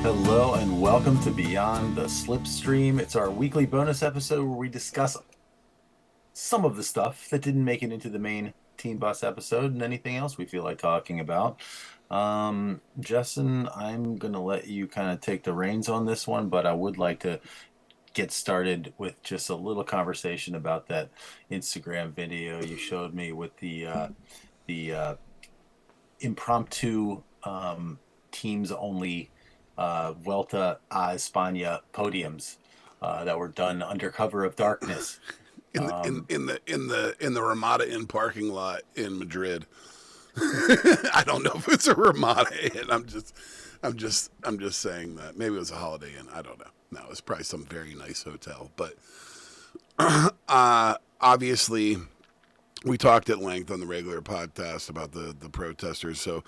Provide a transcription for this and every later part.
Hello and welcome to Beyond the Slipstream. It's our weekly bonus episode where we discuss some of the stuff that didn't make it into the main Team Bus episode and anything else we feel like talking about. Justin, I'm going to let you kind of take the reins on this one, but I would like to get started with just a little conversation about that Instagram video you showed me with the impromptu teams only Vuelta a España podiums that were done under cover of darkness. in the in, Um, in the in the in the Ramada Inn parking lot in Madrid. I don't know if it's a Ramada Inn. I'm just saying that maybe it was a Holiday Inn. I don't know. No, it's probably some very nice hotel. But obviously, we talked at length on the regular podcast about the protesters. So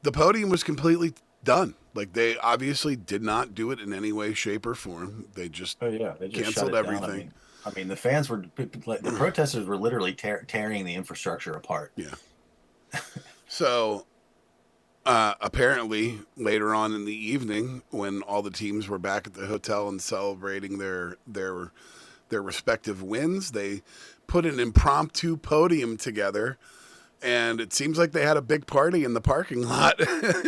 the podium was completely done. Like, they obviously did not do it in any way, shape, or form. They just oh yeah, they just shut canceled it down. everything. I mean, the fans were the protesters were literally tearing the infrastructure apart. Yeah. So apparently, later on in the evening, when all the teams were back at the hotel and celebrating their respective wins, they put an impromptu podium together, and it seems like they had a big party in the parking lot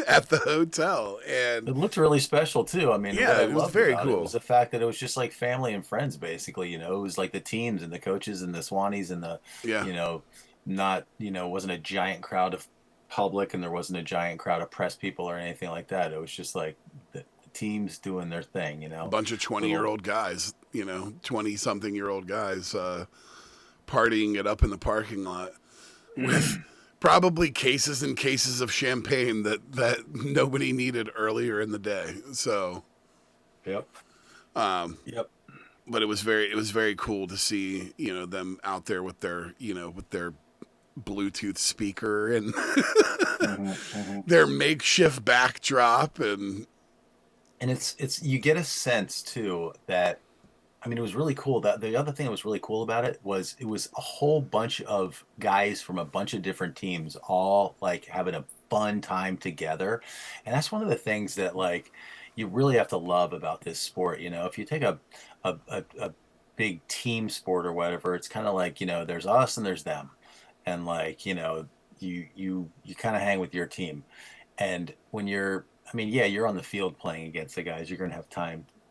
at the hotel. And It looked really special too. I mean, what yeah, I it was loved very about it cool. was the fact that it was just like family and friends, basically. You know, it was like the teams and the coaches and the Swannies and the, Yeah, you know, not, wasn't a giant crowd of public and there wasn't a giant crowd of press people or anything like that. It was just like the teams doing their thing. a bunch of 20-year Little old guys, 20 something year old guys partying it up in the parking lot with probably cases and cases of champagne that nobody needed earlier in the day. So, Yep. Yep. but it was very cool to see them out there with their Bluetooth speaker and Hmm. Hmm. their makeshift backdrop. And And it's you get a sense too that I mean, it was really cool. That the other thing that was really cool about it was a whole bunch of guys from a bunch of different teams all like having a fun time together. And that's one of the things that like you really have to love about this sport. You know, if you take a big team sport or whatever, it's kind of like, there's us and there's them. And like, you kind of hang with your team. And when I mean, yeah, you're on the field playing against the guys. You're going to have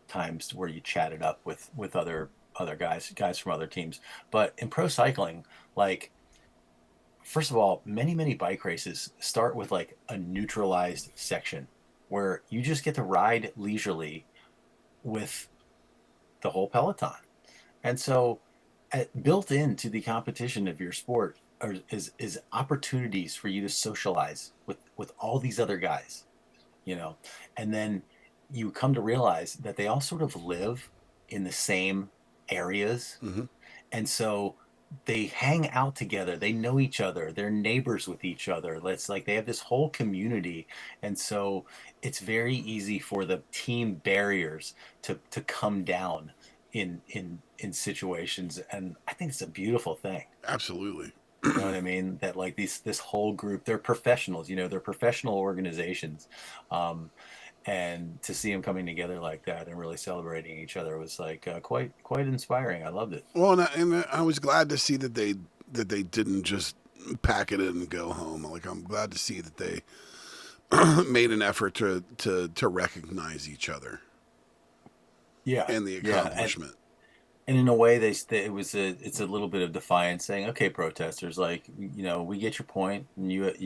times where you chat it up with other guys from other teams. But in pro cycling, like first of all, many bike races start with like a neutralized section where you just get to ride leisurely with the whole peloton. And so, built into the competition of your sport is opportunities for you to socialize with all these other guys, you know, and then you come to realize that they all sort of live in the same areas, mhm. and so they hang out together. They know each other. They're neighbors with each other. It's like they have this whole community, and so it's very easy for the team barriers to come down in situations, and I think it's a beautiful thing. Absolutely. You know what I mean? That like this whole group, they're professionals. They're professional organizations, um, and to see them coming together like that and really celebrating each other was like quite inspiring. I loved it. Well, and I was glad to see that they didn't just pack it in and go home. Like, I'm glad to see that they made an effort to recognize each other Yeah, and the yeah, accomplishment. and in a way, it's a little bit of defiance, saying, "Okay, protesters, like we get your point, and you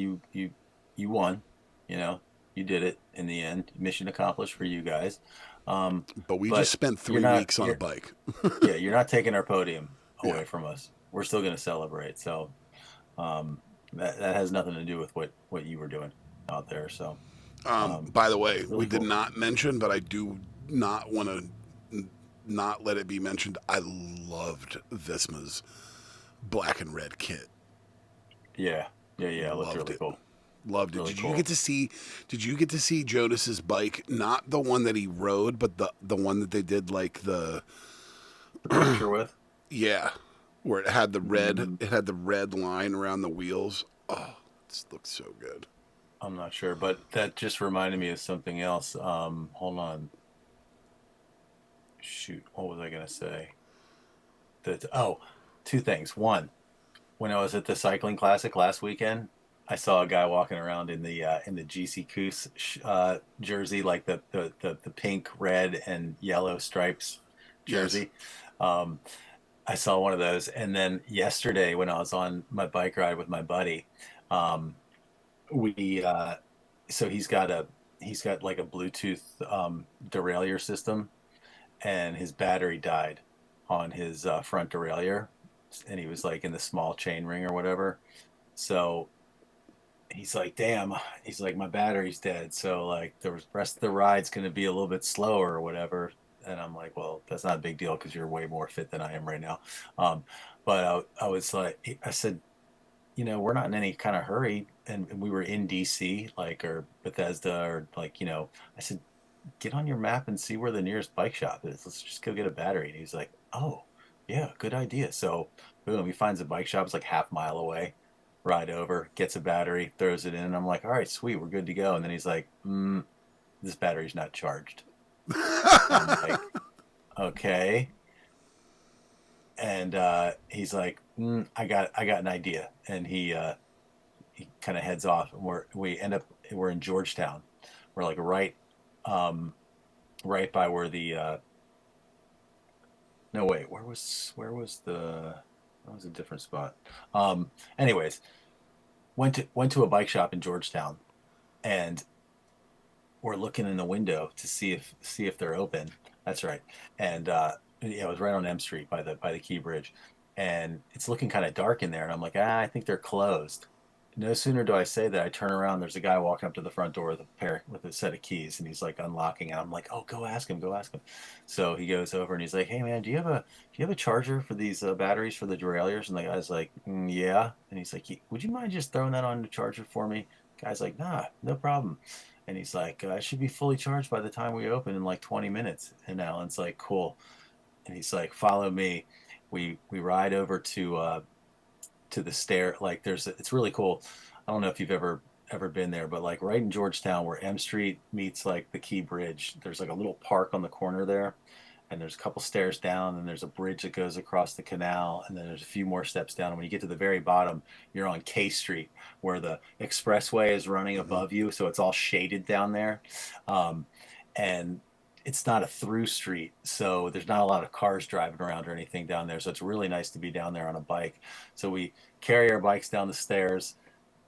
won, you know, you did it in the end, mission accomplished for you guys, um, But we just but spent you're three not weeks on a you're bike. yeah, you're not taking our podium Yeah. away from us. We're still going to celebrate. So that has nothing to do with what you were doing out there. So By the way, we really did cool. not mention, but I do not want to not let it be mentioned. I loved Visma's black and red kit. Yeah, yeah, yeah. It looked Loved really it. cool. Loved it. Really Did you cool. get to see? Did you get to see Jonas's bike? Not the one that he rode, but the one that they did like the The picture with. yeah, where it had the red Mm, it had the red line around the wheels. Oh, this looks so good. I'm not sure, but that just reminded me of something else. Hold on. Shoot, what was I gonna say? That two things. One, when I was at the cycling classic last weekend, I saw a guy walking around in the GC Coos jersey, like the pink, red, and yellow stripes Yes. jersey. Um, I saw one of those, and then yesterday when I was on my bike ride with my buddy, um, we so he's got like a Bluetooth derailleur system, and his battery died on his front derailleur, and he was like in the small chain ring or whatever. So he's like, "Damn," he's like, "My battery's dead." So like the rest of the ride's going to be a little bit slower or whatever. And I'm like, "Well, that's not a big deal because you're way more fit than I am right now." Um, but I was like, I said, we're not in any kind of hurry, and we were in DC, like, or Bethesda, or like, I said, get on your map and see where the nearest bike shop is. Let's just go get a battery. And he's like, oh, yeah, good idea. So, boom, he finds a bike shop. It's like half mile away. Ride over, gets a battery, throws it in. And I'm like, all right, sweet, we're good to go. And then he's like, this battery's not charged. And I'm like, okay. And he's like, I got an idea. And he kind of heads off, and we're in Georgetown. We're like um, right by where the no, wait, that was a different spot. Anyways, went to a bike shop in Georgetown, and we're looking in the window to see if they're open. That's right. And yeah, it was right on M Street by the Key Bridge. And it's looking kind of dark in there, and I'm like, I think they're closed. No sooner do I say that, I turn around, there's a guy walking up to the front door with a set of keys, and he's like unlocking, and I'm like, oh, go ask him, go ask him. So he goes over and he's like, hey man, do you have a charger for these batteries for the derailleurs? And the guy's like, yeah. And he's like, would you mind just throwing that on the charger for me? Guy's like, nah, no problem. And he's like, I should be fully charged by the time we open in like 20 minutes. And Alan's like, cool. And he's like, follow me. We ride over to the stair. Like it's really cool. I don't know if you've ever been there, but like right in Georgetown where M Street meets like the Key Bridge, there's like a little park on the corner there, and there's a couple stairs down, and there's a bridge that goes across the canal, and then there's a few more steps down. And when you get to the very bottom, you're on K Street, where the expressway is running Mhm. above you, so it's all shaded down there, um, and it's not a through street, so there's not a lot of cars driving around or anything down there. So it's really nice to be down there on a bike. So we carry our bikes down the stairs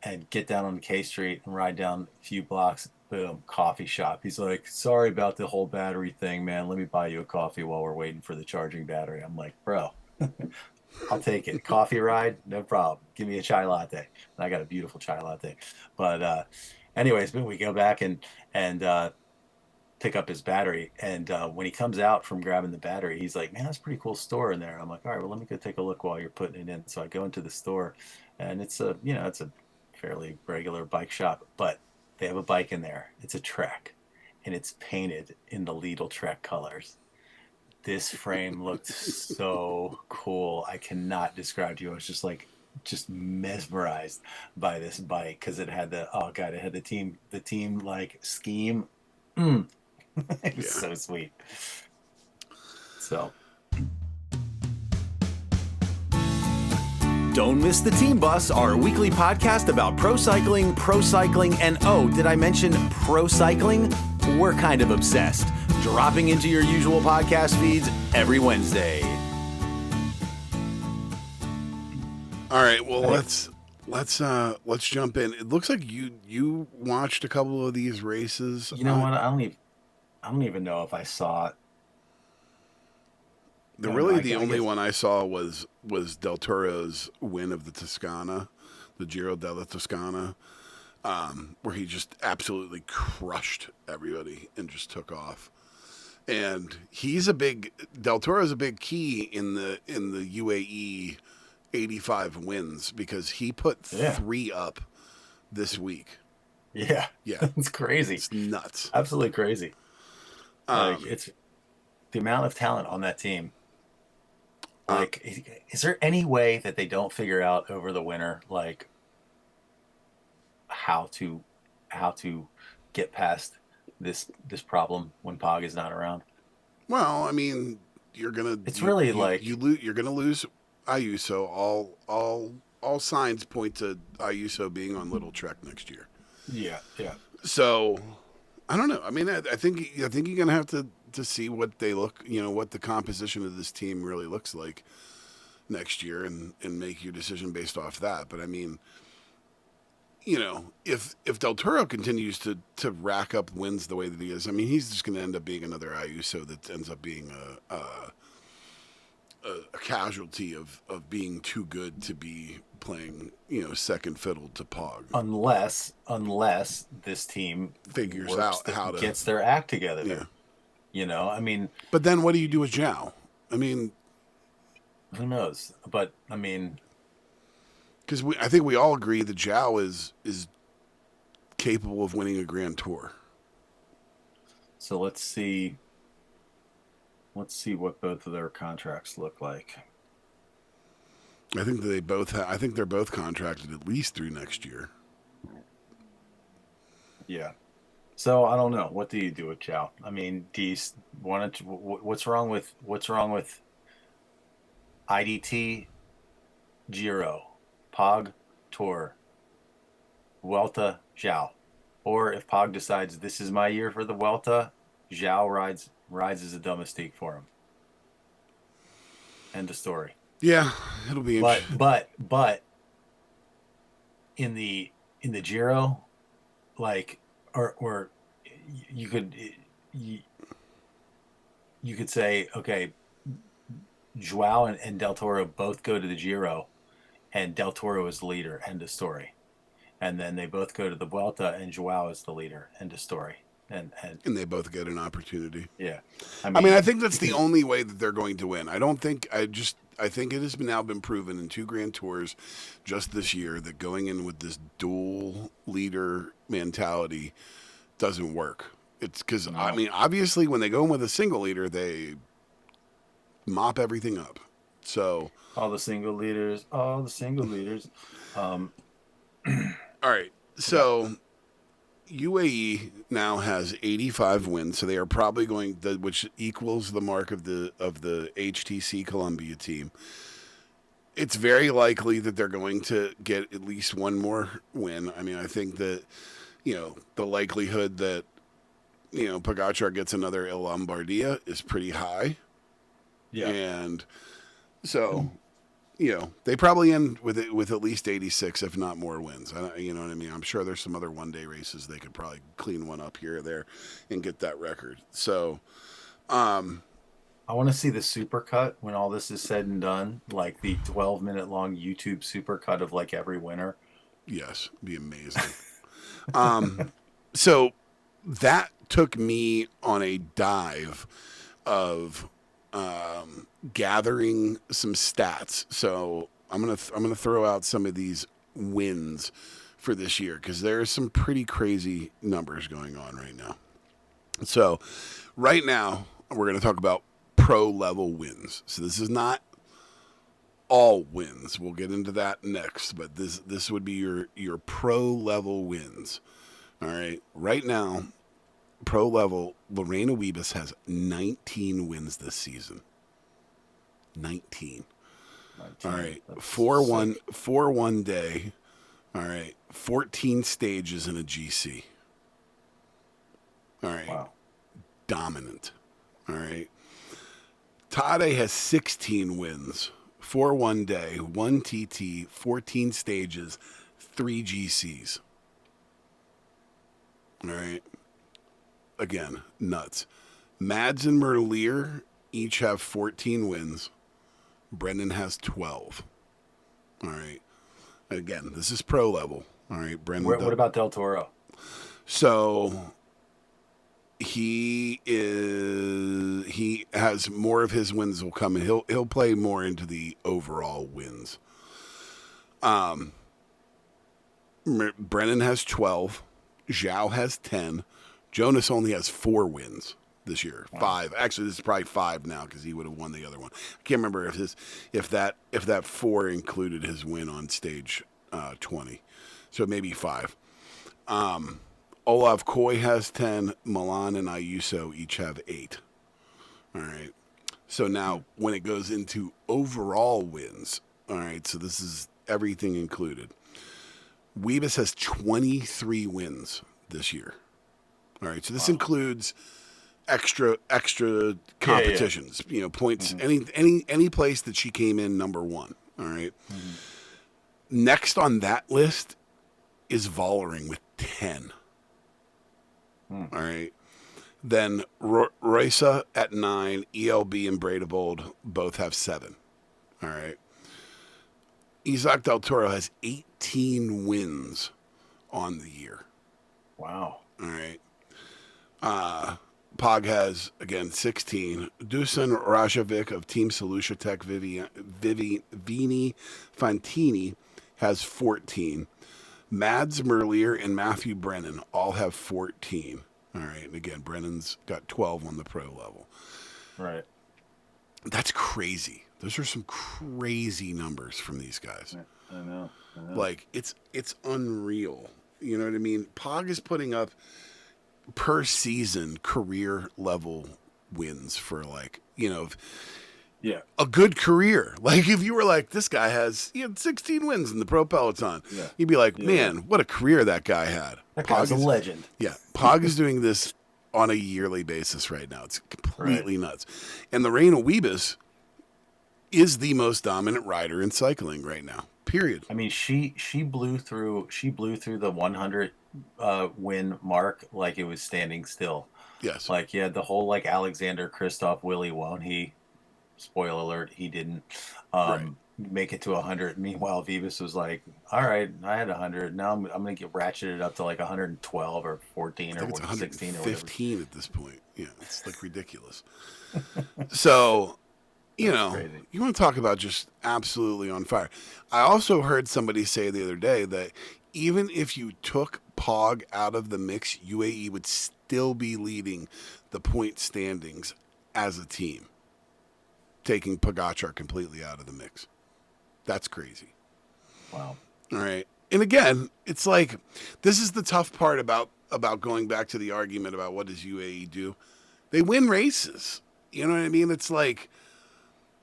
and get down on K Street and ride down a few blocks. Boom, coffee shop. He's like, sorry about the whole battery thing, man. Let me buy you a coffee while we're waiting for the charging battery. I'm like, bro, I'll take it. Coffee ride, no problem. Give me a chai latte. And I got a beautiful chai latte. But anyways, we go back and pick up his battery. And when he comes out from grabbing the battery, he's like, man, that's a pretty cool store in there. I'm like, all right, well, let me go take a look while you're putting it in. So I go into the store, and it's a fairly regular bike shop, but they have a bike in there. It's a Trek, and it's painted in the Lidl Trek colors. This frame looked so cool. I cannot describe to you. I was just mesmerized by this bike because it had oh god, it had the team like scheme. Mm. It was Yeah. so sweet. So don't miss the Team Bus, our weekly podcast about pro cycling, and oh, did I mention pro cycling? We're kind of obsessed. Dropping into your usual podcast feeds every Wednesday. All right. Well, Hey, let's jump in. It looks like you watched a couple of these races. you know what? I don't even know if I saw it. The Oh no, really the I only guess one I saw was Del Toro's win of the Toscana, the Giro della Toscana, where he just absolutely crushed everybody and just took off. And he's a big Del Toro's a big key in the UAE 85 wins because he put yeah, 3 up this week. yeah. Yeah, It's crazy, it's nuts. absolutely crazy. Like Um, it's the amount of talent on that team. uh, Like, is there any way that they don't figure out over the winter, like how to how to get past this problem when Pog is not around. Well, I mean, you're gonna It's really like, you're gonna lose Ayuso. All signs point to Ayuso being on Little Trek next year. yeah, yeah. So I don't know. I mean, I think you're gonna have to see what they look, what the composition of this team really looks like next year, and make your decision based off that. But I mean, if Del Toro continues to rack up wins the way that he is, I mean, he's just going to end up being another Ayuso that ends up being a casualty of being too good to be playing, second fiddle to Pog. Unless this team Figures out how to, gets their act yeah. together. I mean, But then what do you do with Zhao? I mean, who knows? But I mean, because I think we all agree that Zhao is capable of winning a Grand Tour. so let's see. Let's see what both of their contracts look like. I think that they both. I think they're both contracted at least through next year. Yeah. So I don't know. What do you do with Chow? I mean, do you want to? What's wrong with IDT, Giro, Pog, Tour, Vuelta, Zhao? Or if Pog decides this is my year for the Vuelta, Zhao rides as a domestique for him. End of story. Yeah, it'll be But interesting. but in the Giro, like, or you could you, you could say, okay, Joao and Del Toro both go to the Giro, and Del Toro is the leader. End of story. And then they both go to the Vuelta, and Joao is the leader. End of story. And And they both get an opportunity. yeah, I I mean, I mean, think that's the because only way that they're going to win. I don't think I think it has now been proven in two Grand Tours just this year that going in with this dual leader mentality doesn't work. It's because, I no, mean, obviously when they go in with a single leader, they mop everything up. So, all the single leaders. Um, all right. yeah, So UAE now has 85 wins, so they are probably which equals the mark of the HTC Columbia team. It's very likely that they're going to get at least one more win. I mean, I think that the likelihood that Pogacar gets another Il Lombardia is pretty high, yeah. and so they probably end with at least 86, if not more wins. You know what I mean? I'm sure there's some other one day races they could probably clean one up here or there and get that record. So, I want to see the supercut when all this is said and done, like the 12-minute long YouTube supercut of like every winner. yes, be amazing. So that took me on a dive of gathering some stats. So I'm gonna throw out some of these wins for this year because there are some pretty crazy numbers going on right now. So right now we're gonna talk about pro level wins. So this is not all wins. We'll get into that next, but this would be your pro level wins. All right. Right now, pro level, Lorena Wiebes has 19 wins this season. 19. All 19. right. That's 4-1 sick. 4-1 day. All right. 14 stages in a GC. All right. Wow. Dominant. All right. Tade has 16 wins. 4-1 day, 1 TT, 14 stages, 3 GCs. All right. Again, nuts. Mads and Merlier each have 14 wins. Brendan has 12. All right. Again, this is pro level. All right, Brendan. What about Del Toro? So he has more of his wins will come and he'll play more into the overall wins. Brennan has 12. Zhao has 10. Jonas only has 4 wins this year. Wow. 5. Actually, this is probably 5 now because he would have won the other one. I can't remember if that 4 included his win on stage 20. So maybe 5. Olav Koi has 10. Milan and Ayuso each have 8. All right. So now when it goes into overall wins, all right, so this is everything included. Weebus has 23 wins this year. All right. So this Wow. includes extra Yeah, yeah. competitions, points, Hmm. any place that she came in number 1. All right. Hmm. Next on that list is Vollering with 10. Hmm. All right. Then Roysa at 9, ELB and Bredebold both have 7. All right. Isaac Del Toro has 18 wins on the year. Wow. All right. Pog has, again, 16. Dusan Rajovic of Team Solutia Tech Vini Fantini has 14. Mads Merlier and Matthew Brennan all have 14. All right. And again, Brennan's got 12 on the pro level. Right. That's crazy. Those are some crazy numbers from these guys. Yeah, I know. I know. Like it's unreal. You know what I mean? Pog is putting up per season career level wins for Yeah. a good career. Like if you were like this guy he had 16 wins in the pro peloton, Yeah. you'd be like, Yeah. Yeah. man, what a career that guy had. That guy's a legend. Yeah, Pog is doing this on a yearly basis right now. It's Right. completely nuts. And Lorena Wiebes is the most dominant rider in cycling right now. Period. I mean, she blew through the 100 win mark like it was standing still. Yes. Like you had the whole like Alexander Kristoff, Willie won't he? Spoiler alert, he didn't Right. make it to 100. Meanwhile, Vivas was like, "All right, I had 100. Now I'm gonna get ratcheted up to like 112 or 14 I or think it's 16 or whatever." 115 at this point. Yeah, it's like ridiculous. So, That's crazy. you want to talk about just absolutely on fire. I also heard somebody say the other day that even if you took Pog out of the mix, UAE would still be leading the point standings as a team, taking Pogacar completely out of the mix. That's crazy. Wow. All right. And again, it's like this is the tough part about going back to the argument about what does UAE do. They win races. You know what I mean? It's like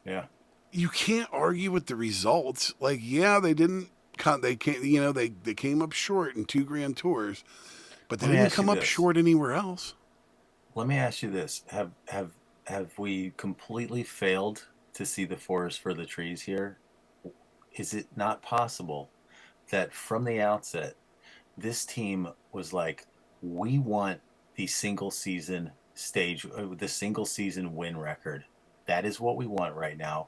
Yeah. you can't argue with the results. Like, yeah, they didn't they came they came up short in 2 Grand Tours, but they Let me didn't ask you come up this. short anywhere else. Let me ask you this: Have we completely failed to see the forest for the trees here? Is it not possible that from the outset, this team was like, we want the single season the single season win record. That is what we want right now.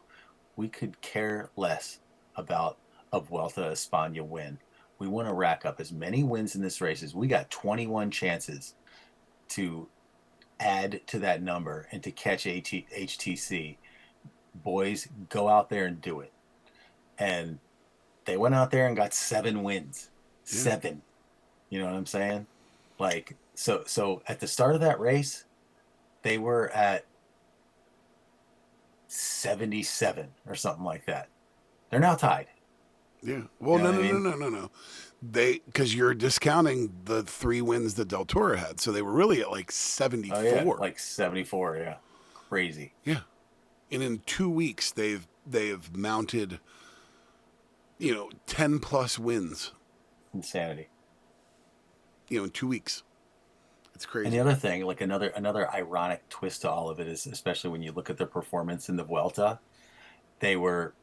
We could care less about a Vuelta a España win. We want to rack up as many wins in this race as we got 21 chances to add to that number and to catch HTC. Boys, go out there and do it. And they went out there and got 7 wins. Yeah. 7. You know what I'm saying? Like so at the start of that race, they were at 77 or something like that. They're now tied. Yeah. You Well, know no, what I no, no, mean? no, no, no. Because you're discounting the 3 wins that Del Toro had, so they were really at like Oh yeah, 74. like 74, yeah. Crazy. Yeah. And in 2 weeks, they've mounted, 10 plus wins. Insanity. In 2 weeks. It's And the crazy. other thing, like another ironic twist to all of it is, especially when you look at their performance in the Vuelta, they were,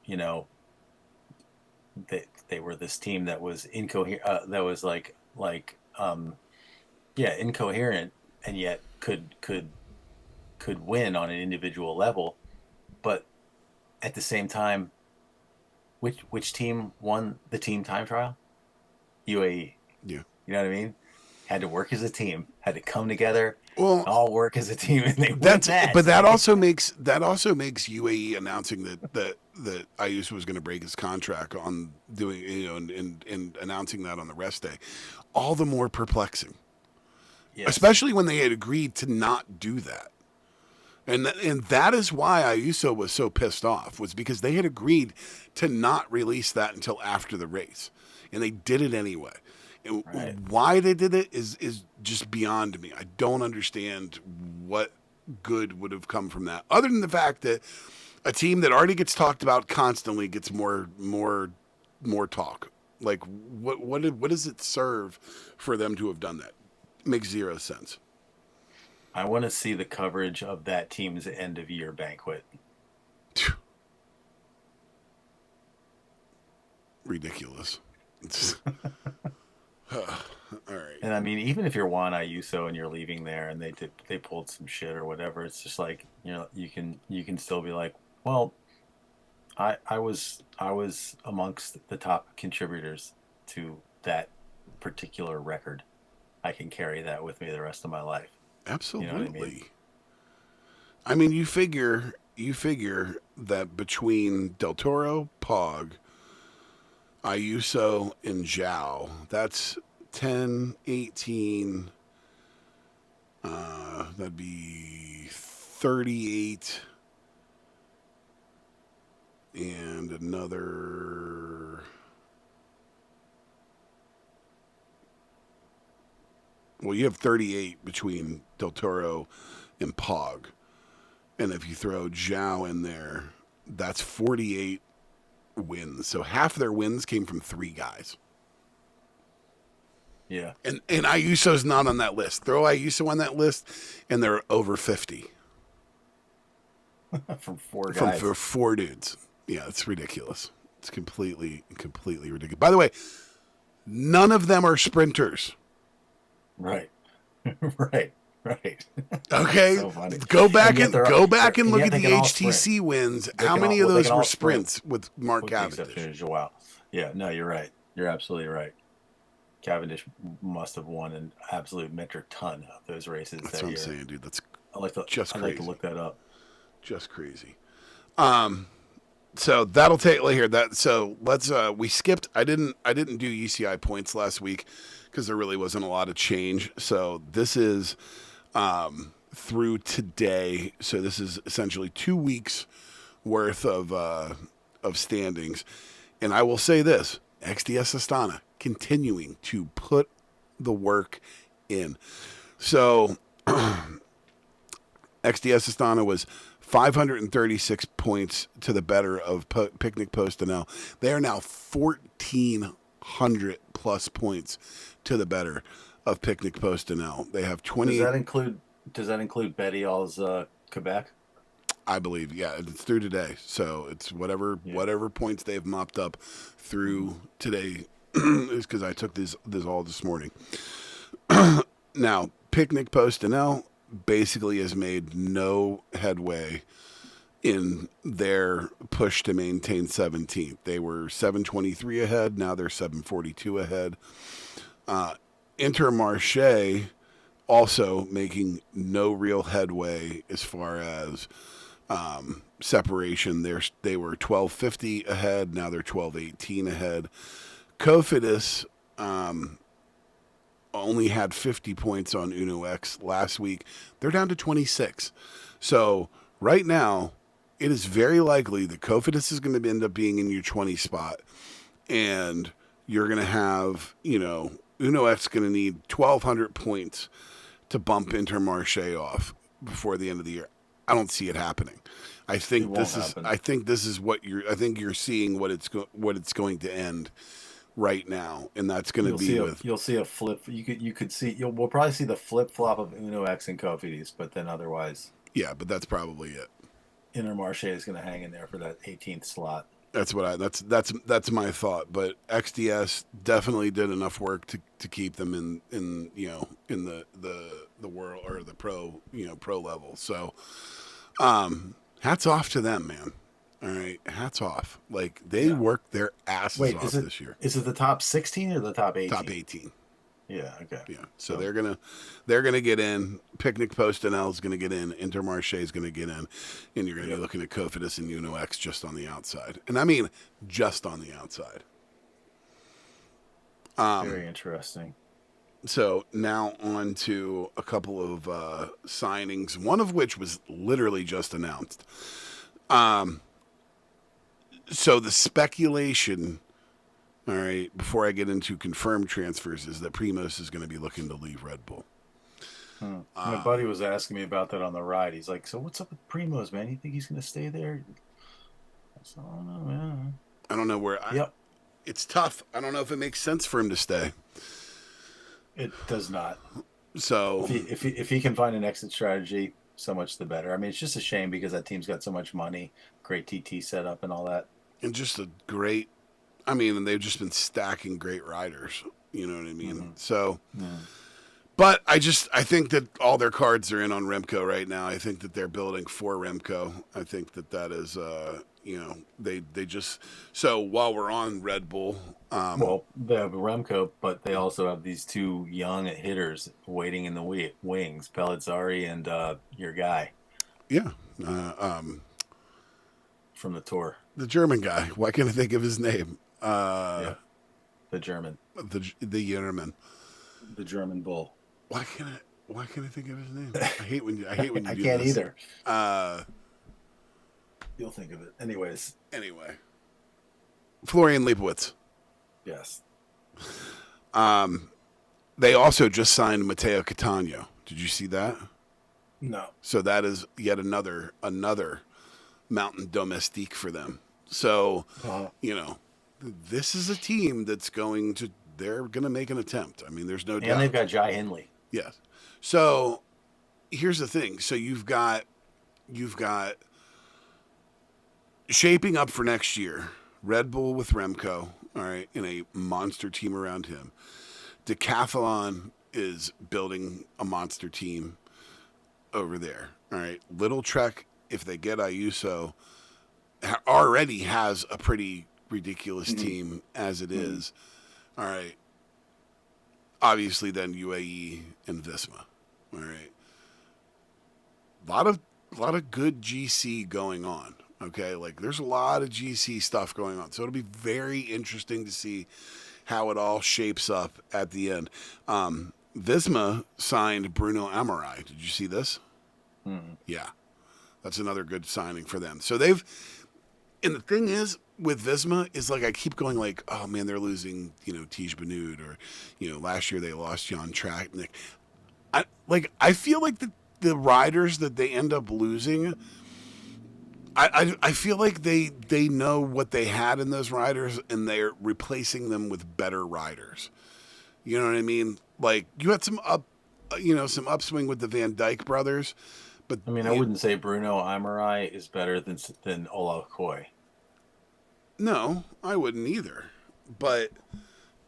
they were this team that was incoherent, that was yeah, incoherent, and yet could win on an individual level. But at the same time, which team won the team time trial? UAE. Yeah. You know what I mean? Had to work as a team, had to come together, Well, all work as a team, and they win that's that. but that also makes UAE announcing that Ayuso was going to break his contract on doing and announcing that on the rest day, all the more perplexing, Yes. especially when they had agreed to not do that. And that is why Ayuso was so pissed off, was because they had agreed to not release that until after the race, and they did it anyway. Right. Why they did it is just beyond me. I don't understand what good would have come from that, other than the fact that a team that already gets talked about constantly gets more talk. Like what does it serve for them to have done that? Makes zero sense. I want to see the coverage of that team's end of year banquet. Ridiculous. It's, all right. And I mean, even if you're Juan Ayuso and you're leaving there and they pulled some shit or whatever, it's just like, you can still be like, well, I was amongst the top contributors to that particular record. I can carry that with me the rest of my life. You know what I mean? Absolutely. I mean, you figure that between Del Toro, Pog, Ayuso, and Zhao, that's 10, 18. That'd be 38 and another. Well, you have 38 between Del Toro and Pog. And if you throw Zhao in there, that's 48 wins. So half their wins came from three guys. Yeah. And Ayuso's not on that list. Throw Ayuso on that list, and they're over 50 From four from guys. for four dudes. Yeah, it's ridiculous. It's completely ridiculous. By the way, none of them are sprinters. Right. Right. Right. Okay, So funny. go back And yet and they're go back and and look yet at they the can all sprint. HTC wins. They How can many all of well, they those can were all sprint sprints with Mark with the exception Cavendish? of Joao. Yeah, no, you're right. You're absolutely right. Cavendish must have won an absolute metric ton of those races That's that what I'm year. saying, dude. That's I like to just I'd like to crazy. look that up. Just crazy. So that'll take here. That so let's we skipped. I didn't do UCI points last week because there really wasn't a lot of change. So this is through today. So this is essentially 2 weeks worth of standings. And I will say this: XDS Astana continuing to put the work in. So XDS Astana was 536 points to the better of Picnic Post and L. They are now 1,400 plus points to the better of Picnic Post and L. They have Does 28, that include Betty All's Quebec? I believe. Yeah, it's through today, so it's Yeah. whatever points they've mopped up through today is because I took this all this morning. Now, Picnic Post and L basically has made no headway in their push to maintain 17th. They were 723 ahead. Now they're 742 ahead. Intermarché also making no real headway as far as separation. They were 1250 ahead. Now they're 1218 ahead. Cofidis only had 50 points on Uno X last week. They're down to 26. So right now, it is very likely that Cofidis is going to end up being in your 20 spot. And you're going to have, Uno X going to need 1,200 points to bump Intermarché off before the end of the year. I don't see it happening. I think It this won't is. happen. I think this is what you're. I think you're seeing what it's going to end right now, and that's going to be with. You'll see a flip. We'll probably see the flip flop of Uno X and Cofidis, but then otherwise, Yeah, but that's probably it. Intermarché is going to hang in there for that 18th slot. That's what I. That's my thought. But XDS definitely did enough work to keep them in in the world or the pro level. So, hats off to them, man. All right, hats off. Like they Yeah. worked their asses Wait, off this year. is it the top 16 or the top 18? Top 18. Yeah. Okay. Yeah. So So they're gonna get in. Picnic Post and L is gonna get in. Intermarché is gonna get in, and you're gonna yep. be looking at Cofidis and Uno X just on the outside. And I mean just on the outside. Very interesting. So now on to a couple of signings, one of which was literally just announced. So the speculation all right, before I get into confirmed transfers, is that Primoz is going to be looking to leave Red Bull. Hmm. My buddy Um, was asking me about that on the ride. He's like, "So what's up with Primo's, man? You think he's gonna stay there?" I said, "I don't know, man." I don't know where. Yep, It's tough. I don't know if it makes sense for him to stay. it does not. So, If he can find an exit strategy, so much the better. I mean, it's just a shame because that team's got so much money, great TT setup, and all that. and just a great. I mean, and they've just been stacking great riders. You know what I mean? Hmm. So, Yeah. but I think that all their cards are in on Remco right now. I think that they're building for Remco. I think that is, they just. So while we're on Red Bull, Well, they have Remco, but they also have these two young hitters waiting in the wings, Pellizzari and your guy yeah, uh, um, from the tour. the German guy. Why can't I think of his name? Yeah, the German, The Yerman. the German bull. Why can't I think of his name? I hate when you I do can't this. either. Uh, You'll think of it. Anyways, anyway, Florian Leibowitz. yes. They also just signed Matteo Catania. Did you see that? No. So that is yet another mountain domestique for them. So, Uh, you know, this is a team they're going to make an attempt. I mean, there's no doubt. and they've got Jai Hindley. Yes. So here's the thing. So you've got shaping up for next year, Red Bull with Remco, all right, in a monster team around him. Decathlon is building a monster team over there. All right. Little Trek, if they get Ayuso, already has a pretty ridiculous team as it is. All right. Obviously, then UAE and Visma. All right. A lot of good GC going on. Okay, like there's a lot of GC stuff going on, so it'll be very interesting to see how it all shapes up at the end. Visma signed Bruno Amarai. Did you see this? Mm. Yeah, that's another good signing for them. So and the thing is with Visma is like I keep going like, oh man, they're losing, Tej Benoot, or last year they lost Jan Tratnik. I feel like the riders that they end up losing, I feel like they know what they had in those riders and they're replacing them with better riders. You know what I mean? Like you had some some upswing with the Van Dyke brothers, but I mean, I wouldn't say Bruno Amarai is better than Olaf Koy. no, I wouldn't either. But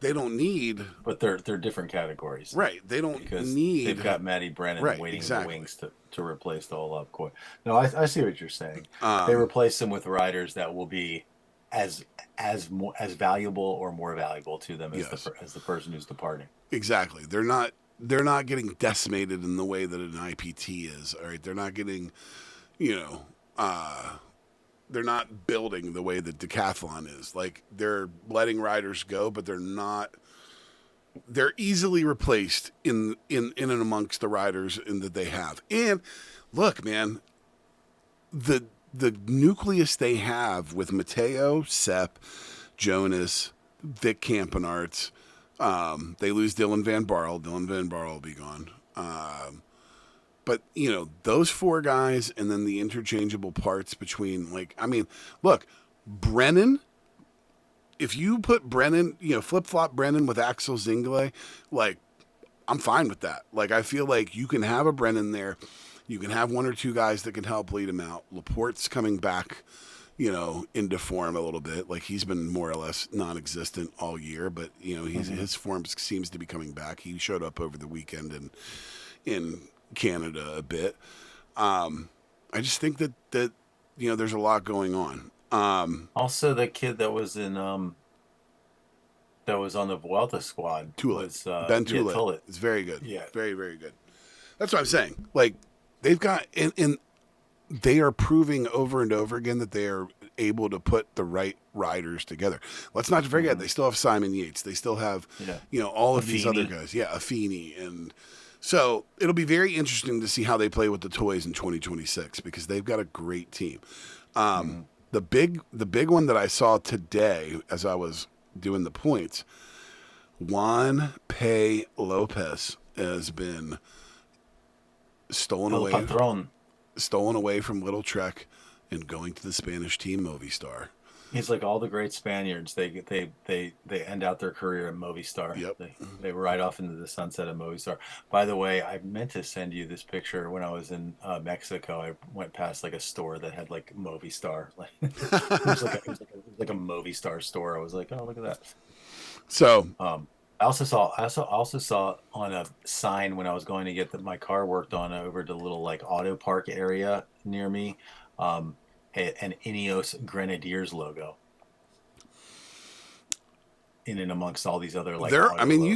they don't need But they're different categories right. They don't because need they've got Matty Brennan right waiting exactly. in the wings to replace the Olaf Koy. No, I see what you're saying. They Um, replace them with riders that will be as as valuable or more valuable to them as yes, the person who's departing. exactly. They're not getting decimated in the way that an IPT is. All right, they're not getting you know. They're not building the way that decathlon is. Like they're letting riders go, but they're not. They're easily replaced in and amongst the riders in that they have. And look, man, the nucleus they have with Mateo, Sepp, Jonas, Vic Campenarts. They lose Dylan Van Barl. Dylan Van Barl will be gone. But those four guys, and then the interchangeable parts between, look, Brennan. If you put Brennan, flip flop Brennan with Axel Zingle, like I'm fine with that. Like I feel like you can have a Brennan there. You can have one or two guys that can help lead him out. Laporte's coming back, into form a little bit. Like he's been more or less non-existent all year, but his form seems to be coming back. He showed up over the weekend in Canada a bit. I just think that there's a lot going on. Also, the kid that was in that was on the Vuelta squad Tulit. was Ben yeah, Tulit. Tulit. It's very good. Yeah. Very, very good. That's what I'm saying. Like they've got and they are proving over and over again that they are able to put the right riders together. Let's not forget they still have Simon Yates. They still have all of these other guys. Yeah, Affini. And so it'll be very interesting to see how they play with the toys in 2026 because they've got a great team. The big one that I saw today as I was doing the points. Juan Pay Lopez has been stolen El away Patron. stolen away from Little Trek and going to the Spanish team Movistar. He's like all the great Spaniards. They end out their career in Movistar. Yep. They ride off into the sunset of Movistar. By the way, I meant to send you this picture when I was in Mexico. I went past like a store that had like Movistar. Like it was like a Movistar store. I was like, oh, look at that. So I also saw on a sign when I was going to get my car worked on over to the little like auto park area near me, um, an Ineos Grenadiers logo in and amongst all these other like I auto mean, logos.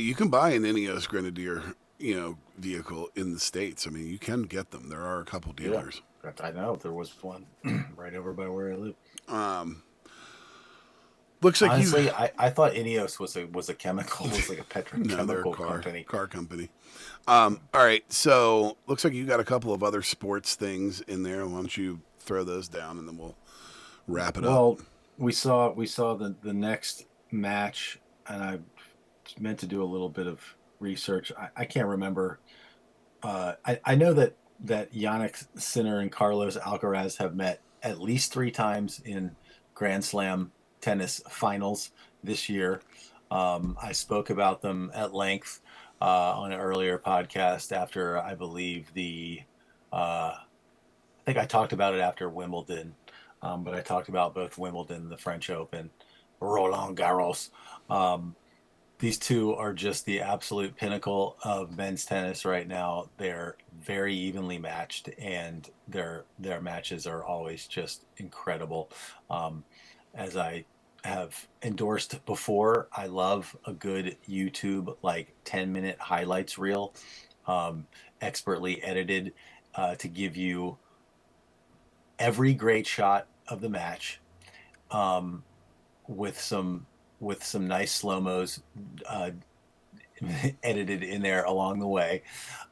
you can buy an Ineos Grenadier, vehicle in the States. I mean, you can get them. There are a couple Yeah, dealers. I know there was one right over by where I live. Um, looks like you. Honestly, I thought Ineos was a chemical, was like a No, they're a petrochemical company. car company. All right, so looks like you got a couple of other sports things in there. Why don't you throw those down and then we'll wrap it up. Well, we saw the next match, and I meant to do a little bit of research. I can't remember. I know that Yannick Sinner and Carlos Alcaraz have met at least three times in Grand Slam tennis finals this year. I spoke about them at length on an earlier podcast after I believe I think I talked about it after Wimbledon, but I talked about both Wimbledon, the French Open, Roland Garros. Um, these two are just the absolute pinnacle of men's tennis right now. They're very evenly matched, and their matches are always just incredible. Um, as I have endorsed before, I love a good YouTube like 10-minute highlights reel, um, expertly edited to give you every great shot of the match, um, with some nice slow mos uh, edited in there along the way.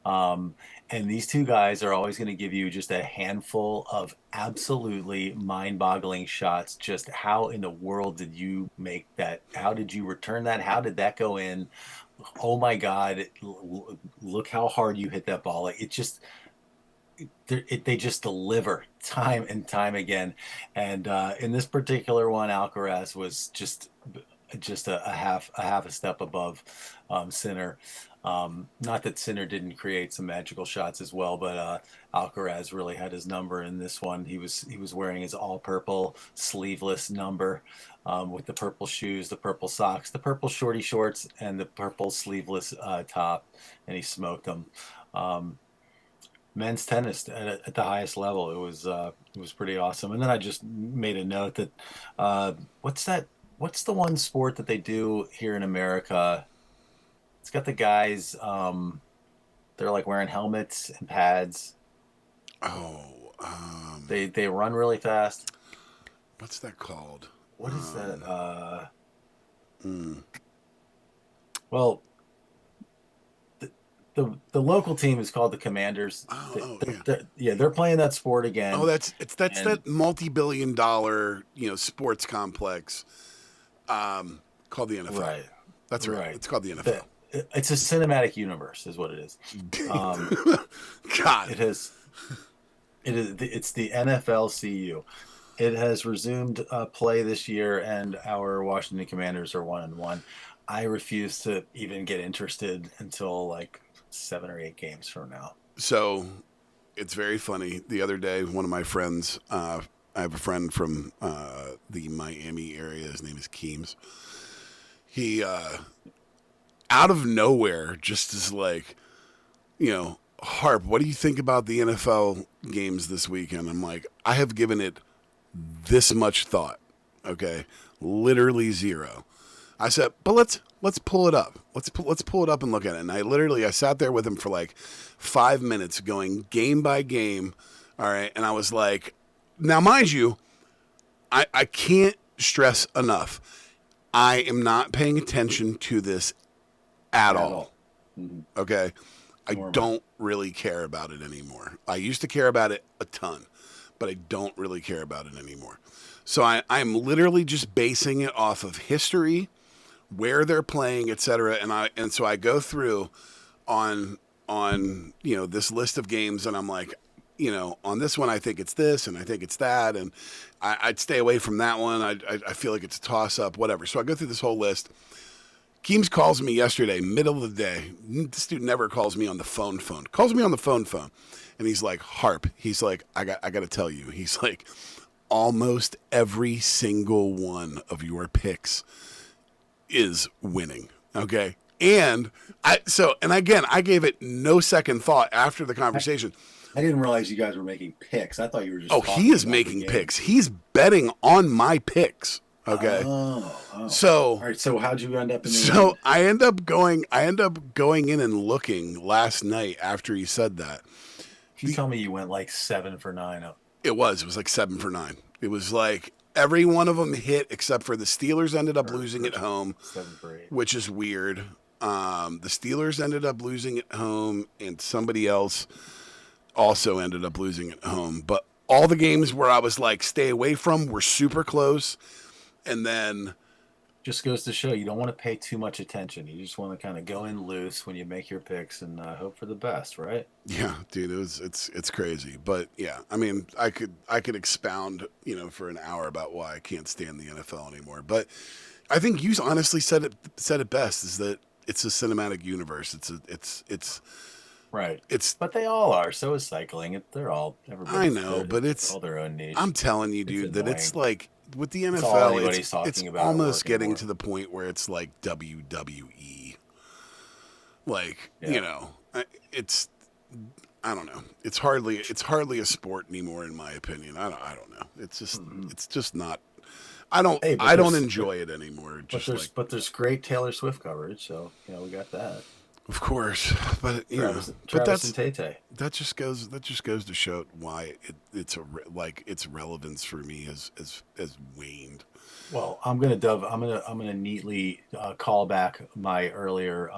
Um, and these two guys are always going to give you just a handful of absolutely mind-boggling shots. Just how in the world did you make that? How did you return that? How did that go in? Oh my God! Look how hard you hit that ball! Like it just they just deliver time and time again. And in this particular one, Alcaraz was just a half a step above Sinner. Not that Sinner didn't create some magical shots as well, but Alcaraz really had his number in this one. He was wearing his all purple sleeveless number, with the purple shoes, the purple socks, the purple shorty shorts, and the purple sleeveless top, and he smoked them. Um, Men's tennis at the highest level. It was pretty awesome. And then I just made a note that uh, what's that? What's the one sport that they do here in America? It's got the guys. They're like wearing helmets and pads. Oh, They run really fast. what's that called? What is that? Mm. Well, the local team is called the Commanders. Yeah. Yeah, they're playing that sport Oh, again, that's and that multi-billion-dollar sports complex called the NFL. right, That's right. right. It's called the The, NFL. it's a cinematic universe, is what it is. Um, God. it has it's the NFLCU. It has resumed play this year, and our Washington Commanders are 1-1. I refuse to even get interested until like 7 or 8 games from now. So it's very funny. The other day, one of my friends, I have a friend from the Miami area. His name is Keems. He out of nowhere just is like, Harp, what do you think about the NFL games this weekend? I'm like, I have given it this much thought. Okay, literally zero. I said, but let's pull it up. Let's pull it up and look at it. And I sat there with him for like 5 minutes, going game by game. All right, and I was like, now mind you, I can't stress enough. I am not paying attention to this at At all. all. Mhm. Okay. I Normal. don't really care about it anymore. I used to care about it a ton. but I don't really care about it anymore. So I'm literally just basing it off of history, where they're playing, etc. And so I go through on this list of games, and I'm like, on this one I think it's this, and I think it's that, and I'd stay away from that one. I feel like it's a toss up, whatever. So I go through this whole list. Keems calls me yesterday, middle of the day. This dude never calls me on the phone. Calls me on the phone. And he's like, Harp. He's like, I got to tell you. He's like, almost every single one of your picks is winning. Okay. And I gave it no second thought after the conversation. I didn't realize you guys were making picks. I thought you were just. Oh, he is making picks. He's betting on my picks. Okay. Oh. So. All right. So how'd you end up in the So end? I end up going in and looking last night after he said that. You tell me you went like 7 for 9. It was like 7 for 9. It was like every one of them hit except for the Steelers ended up losing at home, 7 for 8, which is weird. The Steelers ended up losing at home, and somebody else also ended up losing at home. But all the games where I was like, stay away from were super close. And then just goes to show you don't want to pay too much attention. You just want to kind of go in loose when you make your picks and hope for the best, right? Yeah, dude, it's crazy. But yeah, I mean, I could expound, for an hour about why I can't stand the NFL anymore. But I think you honestly said it best, is that it's a cinematic universe. It's right. It's but they all are. So is cycling. They're all. I know, but it's all their own niche. I'm telling you, dude, that it's like with the NFL, it's almost getting to the point where it's like WWE. Like, it's I don't know. It's hardly a sport anymore, in my opinion. I don't know. It's just not. I don't enjoy it anymore. But there's great Taylor Swift coverage, so we got that. Of course, but Travis and Tay-Tay. That just goes to show why its relevance for me has waned. Well, I'm gonna neatly call back my earlier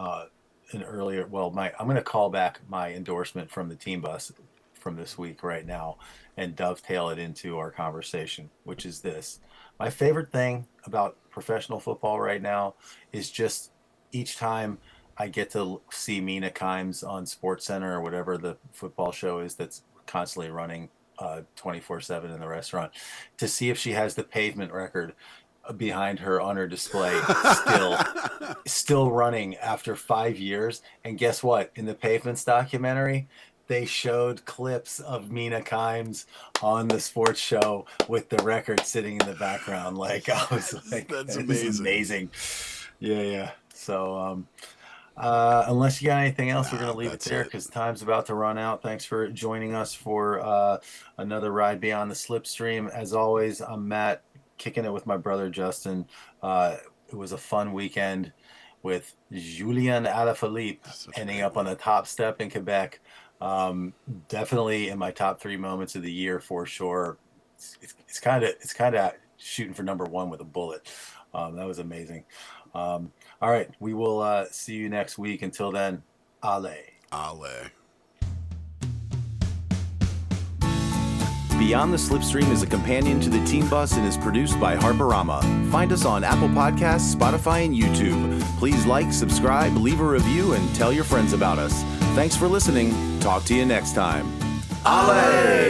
I'm gonna call back my endorsement from the team bus from this week right now and dovetail it into our conversation, which is this. My favorite thing about professional football right now is just each time I get to see Mina Kimes on SportsCenter or whatever the football show is that's constantly running 24/7 in the restaurant, to see if she has the pavement record behind her on her display still running after 5 years. And guess what? In the Pavements documentary, they showed clips of Mina Kimes on the sports show with the record sitting in the background. Like, I was like, that's amazing. Yeah. So, unless you got anything else, we're going to leave it there because time's about to run out. Thanks for joining us for another ride beyond the Slipstream. As always, I'm Matt, kicking it with my brother Justin. It was a fun weekend with Julien Alaphilippe ending up on the top step in Quebec. Definitely in my top 3 moments of the year for sure. It's kind of shooting for number 1 with a bullet. That was amazing. All right, we will see you next week. Until then, Ale. Beyond the Slipstream is a companion to the Team Bus and is produced by Harperama. Find us on Apple Podcasts, Spotify, and YouTube. Please like, subscribe, leave a review, and tell your friends about us. Thanks for listening. Talk to you next time. Ale!